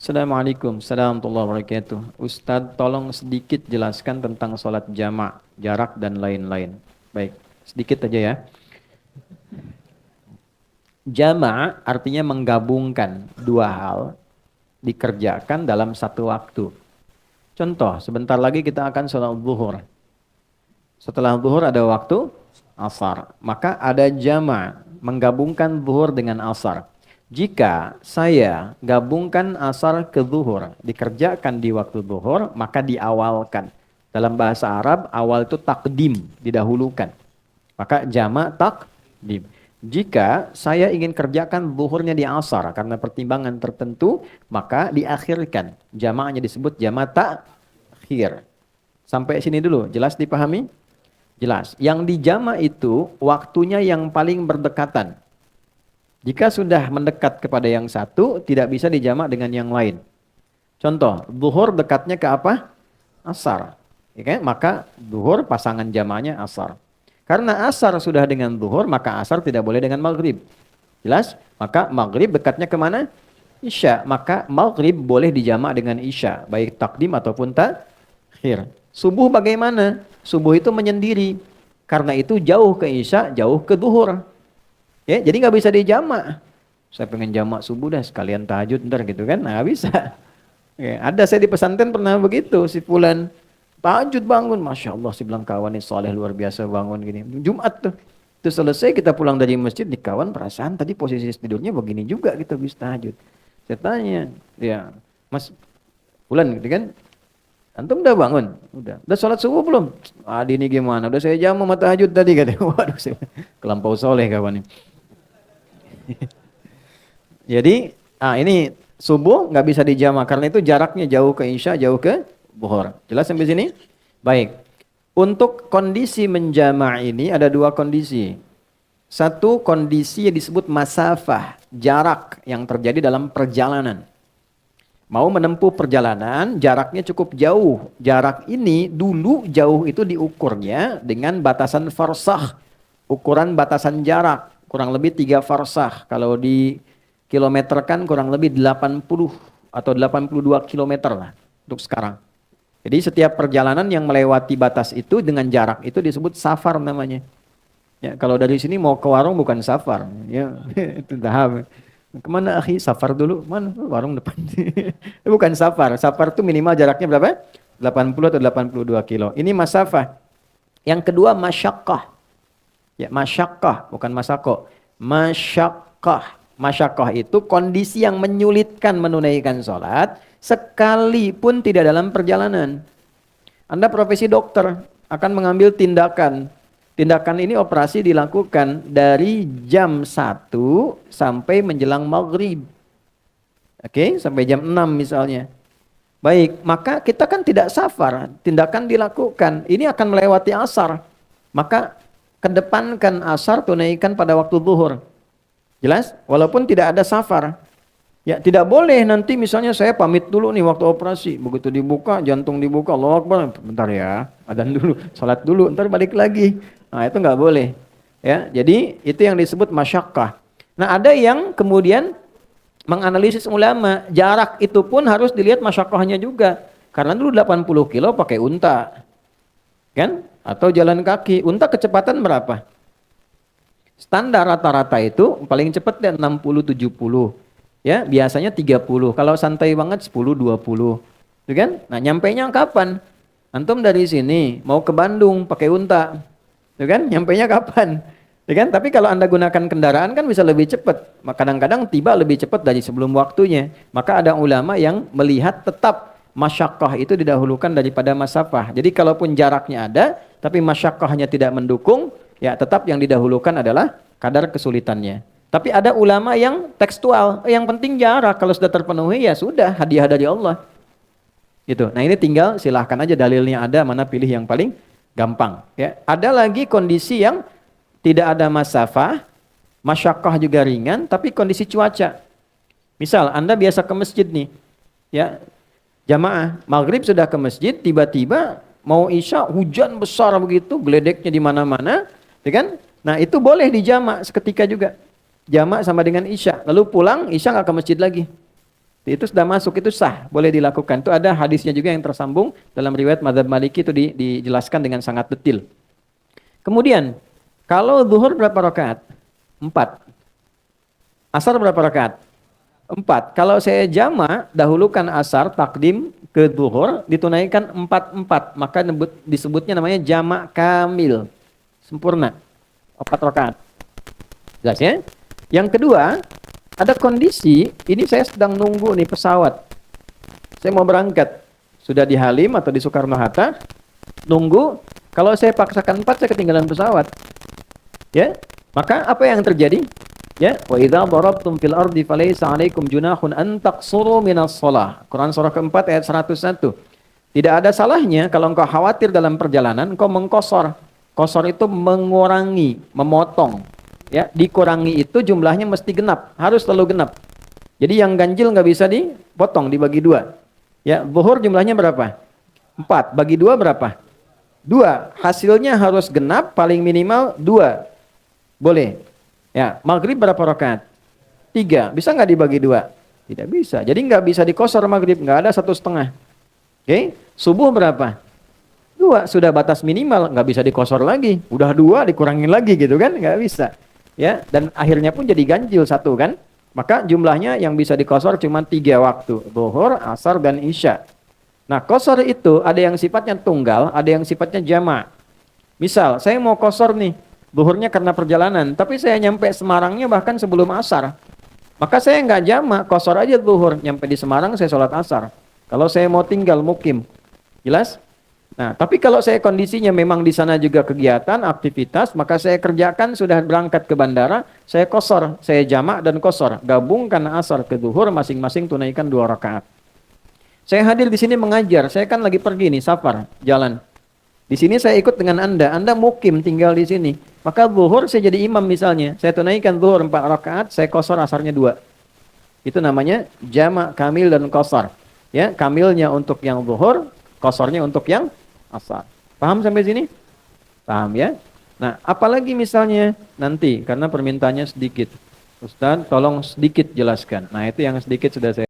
Assalamualaikum warahmatullahi wabarakatuh. Ustadz, tolong sedikit jelaskan tentang sholat jama', jarak dan lain-lain. Baik, sedikit aja ya. Jama' artinya menggabungkan dua hal dikerjakan dalam satu waktu. Contoh, sebentar lagi kita akan sholat zuhur. Setelah zuhur ada waktu asar. Maka ada jama' menggabungkan zuhur dengan asar. Jika saya gabungkan asar ke zuhur, dikerjakan di waktu zuhur, maka diawalkan. Dalam bahasa Arab, awal itu takdim, didahulukan. Maka jama' takdim. Jika saya ingin kerjakan zuhurnya di asar karena pertimbangan tertentu, maka diakhirkan. Jama'nya disebut jama' takhir. Sampai sini dulu, jelas dipahami? Jelas. Yang dijama' itu waktunya yang paling berdekatan. Jika sudah mendekat kepada yang satu, tidak bisa dijamak dengan yang lain. Contoh, zuhur dekatnya ke apa? Asar. Ya kan? Maka zuhur pasangan jamaknya asar. Karena asar sudah dengan zuhur, maka asar tidak boleh dengan maghrib. Jelas? Maka maghrib dekatnya kemana? Isya. Maka maghrib boleh dijamak dengan isya. Baik takdim ataupun takhir. Subuh bagaimana? Subuh itu menyendiri. Karena itu jauh ke isya, jauh ke zuhur. Ya, jadi nggak bisa dijamak. Saya pengen jamak subuh dah sekalian tahajud ntar gitu kan, nggak bisa. Ya, ada saya di pesantren pernah begitu, si fulan tahajud bangun, masya Allah si bilang kawan ini soleh luar biasa bangun gini. Jumat tuh, itu selesai kita pulang dari masjid di kawan perasaan tadi posisi tidurnya begini juga kita bisa tahajud. Saya tanya, ya Mas fulan gitu kan, antum udah bangun? Udah sholat subuh belum? Adi ini gimana? Udah saya jamu sama tahajud tadi katanya. Waduh, saya kelampau soleh kawan ini. Jadi, ini subuh nggak bisa dijamak karena itu jaraknya jauh ke isya, jauh ke zuhur. Jelas sampai sini? Baik. Untuk kondisi menjama' ini ada dua kondisi. Satu kondisi yang disebut masafah, jarak yang terjadi dalam perjalanan. Mau menempuh perjalanan, jaraknya cukup jauh. Jarak ini dulu jauh itu diukurnya dengan batasan farsakh, ukuran batasan jarak. Kurang lebih 3 farsakh. Kalau di kilometerkan kurang lebih 80 atau 82 kilometer lah untuk sekarang. Jadi setiap perjalanan yang melewati batas itu dengan jarak itu disebut safar namanya. Ya, kalau dari sini mau ke warung bukan safar. Ya, itu tahap. Kemana akhi? Safar dulu. Mana? Warung depan. Bukan safar. Safar itu minimal jaraknya berapa? 80 atau 82 kilo. Ini masafah. Yang kedua masyaqqah. Ya, masyaqqah, bukan masako. Masyaqqah. Masyaqqah itu kondisi yang menyulitkan menunaikan sholat sekalipun tidak dalam perjalanan. Anda profesi dokter akan mengambil tindakan. Tindakan ini operasi dilakukan dari jam 1 sampai menjelang maghrib. Oke, sampai jam 6 misalnya. Baik, maka kita kan tidak safar. Tindakan dilakukan. Ini akan melewati asar. Maka kedepankan asar, tunaikan pada waktu zuhur. Jelas? Walaupun tidak ada safar. Ya, tidak boleh nanti misalnya saya pamit dulu nih waktu operasi. Begitu dibuka, jantung dibuka, Allahu Akbar. Bentar ya, adzan dulu, salat dulu, ntar balik lagi. Nah, itu nggak boleh. Ya, jadi itu yang disebut masyaqqah. Nah, ada yang kemudian menganalisis ulama, jarak itu pun harus dilihat masyaqqahnya juga. Karena dulu 80 kilo pakai unta. Kan? Atau jalan kaki. Unta kecepatan berapa? Standar rata-rata itu paling cepat dan 60-70. Ya, biasanya 30. Kalau santai banget 10-20. Gitu kan? Nah, nyampainya kapan? Antum dari sini mau ke Bandung pakai unta. Gitu kan? Nyampainya kapan? Gitu kan? Tapi kalau Anda gunakan kendaraan kan bisa lebih cepat. Kadang-kadang tiba lebih cepat dari sebelum waktunya. Maka ada ulama yang melihat tetap masyaqqah itu didahulukan daripada masafah. Jadi kalaupun jaraknya ada, tapi masyaqqahnya tidak mendukung, ya tetap yang didahulukan adalah kadar kesulitannya. Tapi ada ulama yang tekstual, yang penting jarak, kalau sudah terpenuhi ya sudah, hadiah dari Allah. Gitu. Nah, ini tinggal silahkan aja dalilnya ada, mana pilih yang paling gampang. Ya. Ada lagi kondisi yang tidak ada masafah, masyaqqah juga ringan, tapi kondisi cuaca. Misal Anda biasa ke masjid nih, ya. Jamaah, maghrib sudah ke masjid, tiba-tiba mau isya, hujan besar begitu, geledeknya di mana-mana, ya kan? Nah, itu boleh dijamak seketika juga. Jamak sama dengan isya. Lalu pulang, isya nggak ke masjid lagi. Itu sudah masuk, itu sah, boleh dilakukan. Itu ada hadisnya juga yang tersambung dalam riwayat Madzhab Maliki itu dijelaskan dengan sangat detail. Kemudian, kalau zuhur berapa rakaat? 4. Asar berapa rakaat? 4. Kalau saya jama, dahulukan asar, takdim ke zuhur, ditunaikan 4-4. Maka disebutnya namanya jamak kamil. Sempurna. 4 rakaat. Jelas ya? Yang kedua, ada kondisi, ini saya sedang nunggu nih pesawat. Saya mau berangkat. Sudah di Halim atau di Soekarno-Hatta, nunggu. Kalau saya paksakan 4, saya ketinggalan pesawat. Ya, maka apa yang terjadi? Ya, wa idza darabtum fil ardi falaysa 'alaikum junahun an taqsuru minas shalah. Quran surah keempat ayat 101. Tidak ada salahnya kalau engkau khawatir dalam perjalanan engkau mengkosor. Kosor itu mengurangi, memotong. Ya, dikurangi itu jumlahnya mesti genap, harus selalu genap. Jadi yang ganjil nggak bisa dipotong, dibagi 2. Ya, zuhur jumlahnya berapa? 4, bagi 2 berapa? 2. Hasilnya harus genap, paling minimal 2. Boleh. Ya, maghrib berapa rakaat? 3. Bisa nggak dibagi 2? Tidak bisa. Jadi nggak bisa dikosor maghrib, nggak ada 1,5. Oke, subuh berapa? 2. Sudah batas minimal, nggak bisa dikosor lagi. Udah 2 dikurangin lagi gitu kan? Nggak bisa. Ya, dan akhirnya pun jadi ganjil 1 kan? Maka jumlahnya yang bisa dikosor cuma 3 waktu, zuhur, asar, dan isya. Nah, kosor itu ada yang sifatnya tunggal, ada yang sifatnya jama'. Misal, saya mau kosor nih, zuhurnya karena perjalanan, tapi saya nyampe Semarangnya bahkan sebelum asar. Maka saya nggak jama', kosor aja zuhur, nyampe di Semarang saya sholat asar. Kalau saya mau tinggal mukim, jelas? Nah, tapi kalau saya kondisinya memang di sana juga kegiatan, aktivitas, maka saya kerjakan sudah berangkat ke bandara, saya kosor, saya jamak dan kosor, gabungkan asar ke zuhur masing-masing tunaikan 2 rakaat. Saya hadir di sini mengajar, saya kan lagi pergi nih, safar, jalan. Di sini saya ikut dengan Anda mukim tinggal di sini. Maka zuhur saya jadi imam misalnya, saya tunaikan zuhur 4 rakaat, saya kosor asarnya 2. Itu namanya jamak kamil dan kosor. Ya, kamilnya untuk yang zuhur, kosornya untuk yang asar. Paham sampai sini? Paham ya? Nah, apalagi misalnya nanti karena permintaannya sedikit. Ustaz, tolong sedikit jelaskan. Nah, itu yang sedikit sudah saya